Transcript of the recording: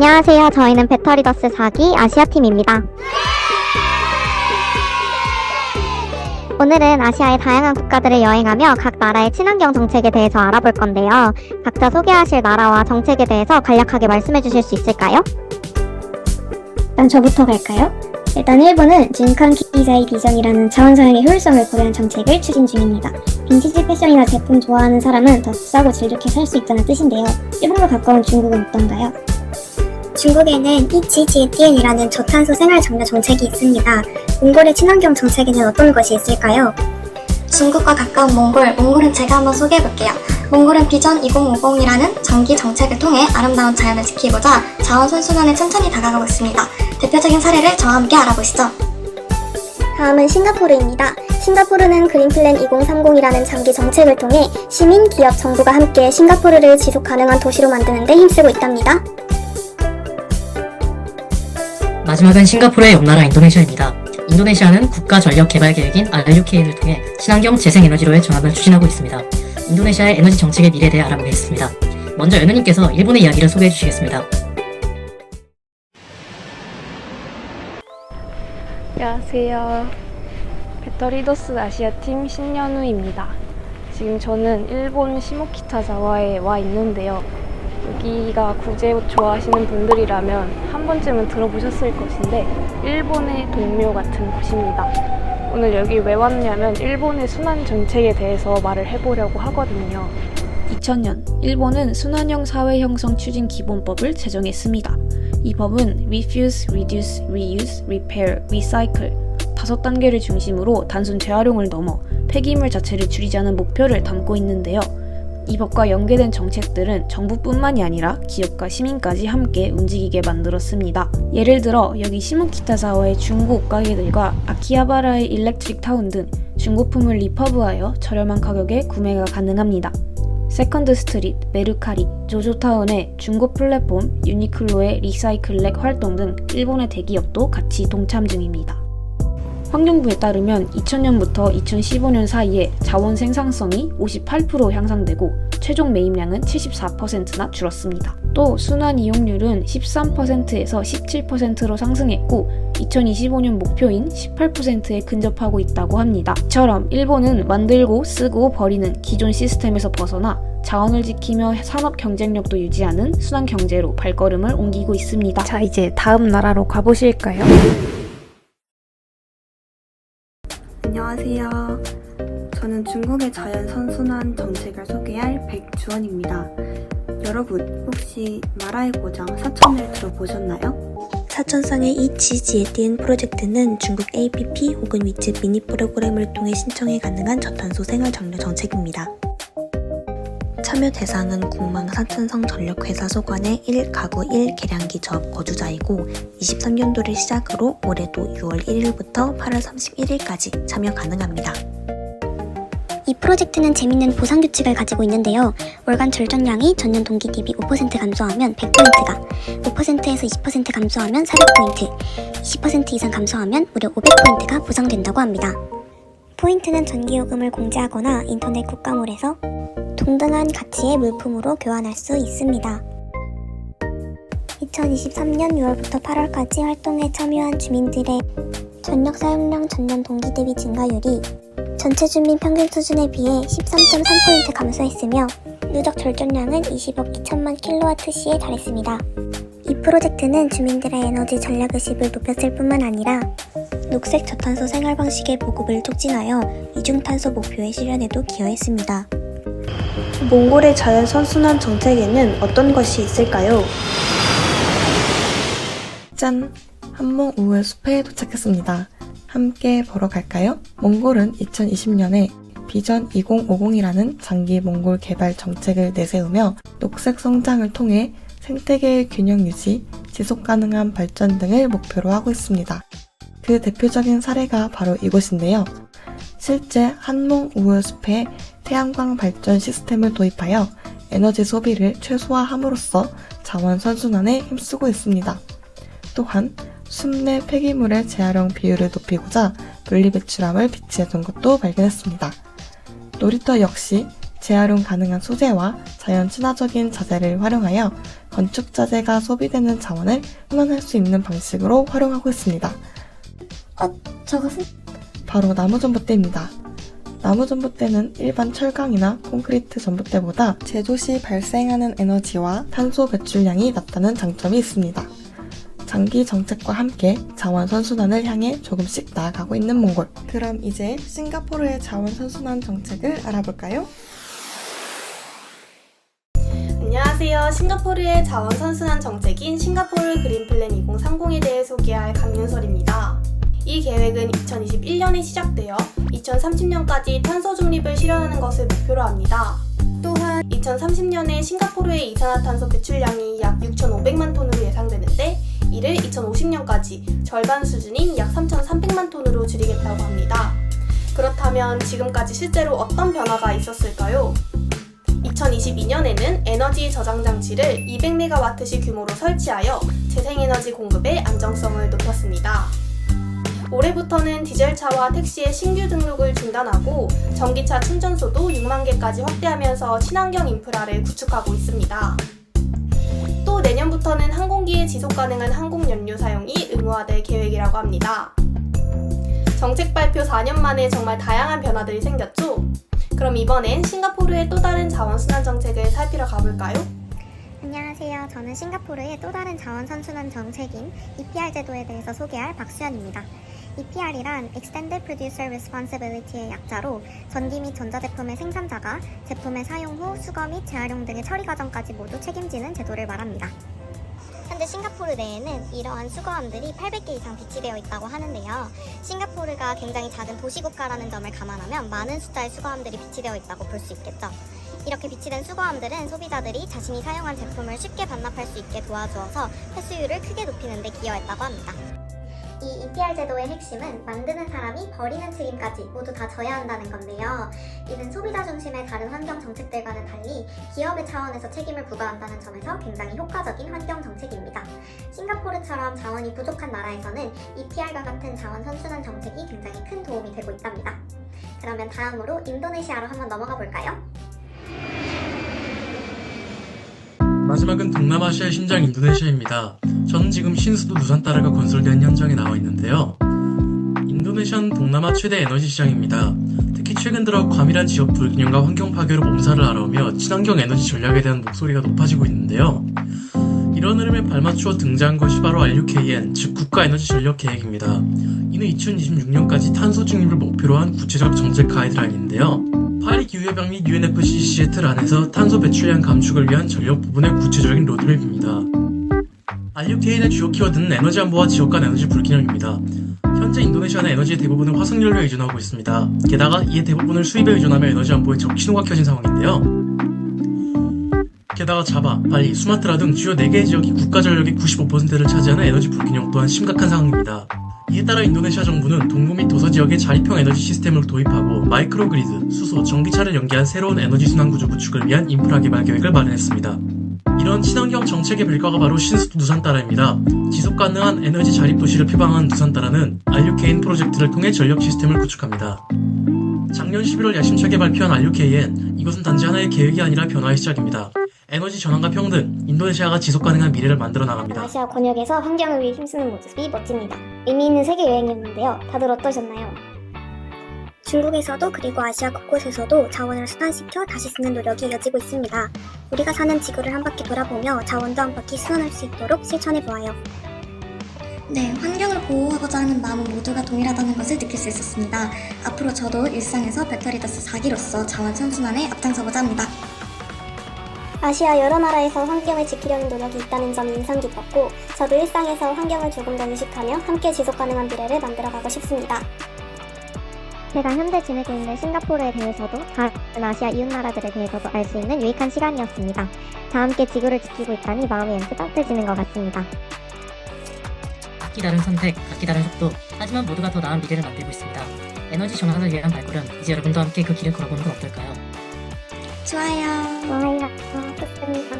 안녕하세요. 저희는 배터리더스 4기 아시아팀입니다. 오늘은 아시아의 다양한 국가들을 여행하며 각 나라의 친환경 정책에 대해서 알아볼 건데요. 각자 소개하실 나라와 정책에 대해서 간략하게 말씀해 주실 수 있을까요? 일단 저부터 갈까요? 일단 일본은 준칸 기자의 비전이라는 자원사용의 효율성을 고려한 정책을 추진 중입니다. 빈티지 패션이나 제품 좋아하는 사람은 더 싸고 질 좋게 살 수 있다는 뜻인데요. 일본과 가까운 중국은 어떤가요? 중국에는 이치지엔이라는 저탄소 생활 장려 정책이 있습니다. 몽골의 친환경 정책에는 어떤 것이 있을까요? 중국과 가까운 몽골은 제가 한번 소개해볼게요. 몽골은 비전 2050이라는 장기 정책을 통해 아름다운 자연을 지키고자 자원 선순환에 천천히 다가가고 있습니다. 대표적인 사례를 저와 함께 알아보시죠. 다음은 싱가포르입니다. 싱가포르는 그린플랜 2030이라는 장기 정책을 통해 시민, 기업, 정부가 함께 싱가포르를 지속 가능한 도시로 만드는 데 힘쓰고 있답니다. 마지막은 싱가포르의 옆나라 인도네시아입니다. 인도네시아는 국가전력개발계획인 RUK를 통해 친환경 재생에너지로의 전환을 추진하고 있습니다. 인도네시아의 에너지 정책의 미래에 대해 알아보겠습니다. 먼저 연우님께서 일본의 이야기를 소개해 주시겠습니다. 안녕하세요. 배터리더스 아시아팀 신연우입니다. 지금 저는 일본 시모키타자와에 와 있는데요. 여기가 구제옷 좋아하시는 분들이라면 한 번쯤은 들어보셨을 것인데 일본의 동묘 같은 곳입니다. 오늘 여기 왜 왔냐면 일본의 순환 정책에 대해서 말을 해보려고 하거든요. 2000년 일본은 순환형 사회 형성 추진 기본법을 제정했습니다. 이 법은 Refuse, Reduce, Reuse, Repair, Recycle 5단계를 중심으로 단순 재활용을 넘어 폐기물 자체를 줄이자는 목표를 담고 있는데요. 이 법과 연계된 정책들은 정부뿐만이 아니라 기업과 시민까지 함께 움직이게 만들었습니다. 예를 들어 여기 시모키타사와의 중고 옷가게들과 아키하바라의 일렉트릭 타운 등 중고품을 리퍼브하여 저렴한 가격에 구매가 가능합니다. 세컨드 스트릿, 메르카리, 조조타운의 중고 플랫폼, 유니클로의 리사이클렉 활동 등 일본의 대기업도 같이 동참 중입니다. 환경부에 따르면 2000년부터 2015년 사이에 자원 생산성이 58% 향상되고 최종 매입량은 74%나 줄었습니다. 또 순환 이용률은 13%에서 17%로 상승했고 2025년 목표인 18%에 근접하고 있다고 합니다. 이처럼 일본은 만들고 쓰고 버리는 기존 시스템에서 벗어나 자원을 지키며 산업 경쟁력도 유지하는 순환 경제로 발걸음을 옮기고 있습니다. 자, 이제 다음 나라로 가보실까요? 안녕하세요. 저는 중국의 자연 선순환 정책을 소개할 백주원입니다. 여러분, 혹시 마라의 고장 사천을 들어보셨나요? 사천상의 이치지엔디엔 프로젝트는 중국 APP 혹은 위챗 미니 프로그램을 통해 신청이 가능한 저탄소 생활 장려 정책입니다. 참여 대상은 국망 사천성 전력회사 소관의 1가구 1계량기 조합 거주자이고 23년도를 시작으로 올해도 6월 1일부터 8월 31일까지 참여 가능합니다. 이 프로젝트는 재밌는 보상 규칙을 가지고 있는데요. 월간 절전량이 전년 동기 대비 5% 감소하면 100포인트가, 5%에서 20% 감소하면 400포인트, 20% 이상 감소하면 무려 500포인트가 보상된다고 합니다. 포인트는 전기요금을 공제하거나 인터넷 국가몰에서 동등한 가치의 물품으로 교환할 수 있습니다. 2023년 6월부터 8월까지 활동에 참여한 주민들의 전력 사용량 전년 동기 대비 증가율이 전체 주민 평균 수준에 비해 13.3포인트 감소했으며 누적 절전량은 20억 2천만 킬로와트시에 달했습니다. 이 프로젝트는 주민들의 에너지 전략의식을 높였을 뿐만 아니라 녹색 저탄소 생활 방식의 보급을 촉진하여 이중탄소 목표의 실현에도 기여했습니다. 몽골의 자연 선순환 정책에는 어떤 것이 있을까요? 짠! 한몽 우물 숲에 도착했습니다. 함께 보러 갈까요? 몽골은 2020년에 비전 2050이라는 장기 몽골 개발 정책을 내세우며 녹색 성장을 통해 생태계의 균형 유지, 지속 가능한 발전 등을 목표로 하고 있습니다. 그 대표적인 사례가 바로 이곳인데요. 실제 한몽 우물 숲에 태양광 발전 시스템을 도입하여 에너지 소비를 최소화함으로써 자원 선순환에 힘쓰고 있습니다. 또한 숲 내 폐기물의 재활용 비율을 높이고자 분리배출함을 비치해둔 것도 발견했습니다. 놀이터 역시 재활용 가능한 소재와 자연 친화적인 자재를 활용하여 건축자재가 소비되는 자원을 환원할 수 있는 방식으로 활용하고 있습니다. 저것은? 바로 나무전봇대입니다. 나무전봇대는 일반 철강이나 콘크리트 전봇대보다 제조 시 발생하는 에너지와 탄소 배출량이 낮다는 장점이 있습니다. 장기 정책과 함께 자원 선순환을 향해 조금씩 나아가고 있는 몽골. 그럼 이제 싱가포르의 자원 선순환 정책을 알아볼까요? 안녕하세요. 싱가포르의 자원 선순환 정책인 싱가포르 그린 플랜 2030에 대해 소개할 강윤설입니다. 이 계획은 2021년에 시작되어 2030년까지 탄소 중립을 실현하는 것을 목표로 합니다. 또한 2030년에 싱가포르의 이산화탄소 배출량이 약 6,500만 톤으로 예상되는데 이를 2050년까지 절반 수준인 약 3,300만 톤으로 줄이겠다고 합니다. 그렇다면 지금까지 실제로 어떤 변화가 있었을까요? 2022년에는 에너지 저장 장치를 200메가와트시 규모로 설치하여 재생에너지 공급의 안정성을 높였습니다. 올해부터는 디젤차와 택시의 신규 등록을 중단하고 전기차 충전소도 6만 개까지 확대하면서 친환경 인프라를 구축하고 있습니다. 또 내년부터는 항공기의 지속가능한 항공연료 사용이 의무화될 계획이라고 합니다. 정책 발표 4년 만에 정말 다양한 변화들이 생겼죠? 그럼 이번엔 싱가포르의 또 다른 자원순환 정책을 살피러 가볼까요? 안녕하세요. 저는 싱가포르의 또 다른 자원 선순환 정책인 EPR 제도에 대해서 소개할 박수연입니다. EPR이란 Extended Producer Responsibility의 약자로 전기 및 전자제품의 생산자가 제품의 사용 후 수거 및 재활용 등의 처리 과정까지 모두 책임지는 제도를 말합니다. 현재 싱가포르 내에는 이러한 수거함들이 800개 이상 비치되어 있다고 하는데요. 싱가포르가 굉장히 작은 도시국가라는 점을 감안하면 많은 숫자의 수거함들이 비치되어 있다고 볼 수 있겠죠. 이렇게 비치된 수거함들은 소비자들이 자신이 사용한 제품을 쉽게 반납할 수 있게 도와주어서 회수율을 크게 높이는 데 기여했다고 합니다. 이 EPR 제도의 핵심은 만드는 사람이 버리는 책임까지 모두 다 져야 한다는 건데요. 이는 소비자 중심의 다른 환경 정책들과는 달리 기업의 차원에서 책임을 부과한다는 점에서 굉장히 효과적인 환경 정책입니다. 싱가포르처럼 자원이 부족한 나라에서는 EPR과 같은 자원 선순환 정책이 굉장히 큰 도움이 되고 있답니다. 그러면 다음으로 인도네시아로 한번 넘어가 볼까요? 마지막은 동남아시아의 심장 인도네시아입니다. 저는 지금 신수도 누산따라가 건설된 현장에 나와 있는데요. 인도네시아는 동남아 최대 에너지 시장입니다. 특히 최근 들어 과밀한 지역 불균형과 환경 파괴로 몸살을 앓으며 친환경 에너지 전략에 대한 목소리가 높아지고 있는데요. 이런 흐름에 발맞추어 등장한 것이 바로 RUKN, 즉 국가에너지전략계획입니다. 이는 2026년까지 탄소 중립을 목표로 한 구체적 정책 가이드라인인데요. 파리 기후협약 및 UNFCCC의 틀 안에서 탄소 배출량 감축을 위한 전력 부분의 구체적인 로드맵입니다. RUKN의 주요 키워드는 에너지 안보와 지역 간 에너지 불균형입니다. 현재 인도네시아는 에너지의 대부분을 화석연료에 의존하고 있습니다. 게다가 이의 대부분을 수입에 의존하며 에너지 안보에 적신호가 켜진 상황인데요. 게다가 자바, 발리, 수마트라 등 주요 4개의 지역이 국가 전력의 95%를 차지하는 에너지 불균형 또한 심각한 상황입니다. 이에 따라 인도네시아 정부는 동부 및 도서 지역에 자립형 에너지 시스템을 도입하고 마이크로그리드, 수소, 전기차를 연계한 새로운 에너지 순환 구조 구축을 위한 인프라 개발 계획을 마련했습니다. 이런 친환경 정책의 별과가 바로 신수도 누산따라입니다. 지속 가능한 에너지 자립 도시를 표방한 누산따라는 RUKN 프로젝트를 통해 전력 시스템을 구축합니다. 작년 11월 야심차게 발표한 RUKN, 이것은 단지 하나의 계획이 아니라 변화의 시작입니다. 에너지 전환과 평등, 인도네시아가 지속가능한 미래를 만들어 나갑니다. 아시아 권역에서 환경을 위해 힘쓰는 모습이 멋집니다. 의미 있는 세계 여행이었는데요. 다들 어떠셨나요? 중국에서도 그리고 아시아 곳곳에서도 자원을 순환시켜 다시 쓰는 노력이 이어지고 있습니다. 우리가 사는 지구를 한 바퀴 돌아보며 자원도 한 바퀴 순환할 수 있도록 실천해보아요. 네, 환경을 보호하고자 하는 마음은 모두가 동일하다는 것을 느낄 수 있었습니다. 앞으로 저도 일상에서 배터리더스 4기로서 자원 선순환에 앞장서고자 합니다. 아시아 여러 나라에서 환경을 지키려는 노력이 있다는 점이 인상 깊었고 저도 일상에서 환경을 조금 더 의식하며 함께 지속가능한 미래를 만들어가고 싶습니다. 제가 현재 지내고 있는 싱가포르에 대해서도 다른 아시아 이웃나라들에 대해서도 알 수 있는 유익한 시간이었습니다. 다 함께 지구를 지키고 있다니 마음이 왠지 따뜻해지는 것 같습니다. 각기 다른 선택, 각기 다른 속도, 하지만 모두가 더 나은 미래를 만들고 있습니다. 에너지 전환을 위한 발걸음, 이제 여러분도 함께 그 길을 걸어보는 건 어떨까요? 좋아요. 좋습니다.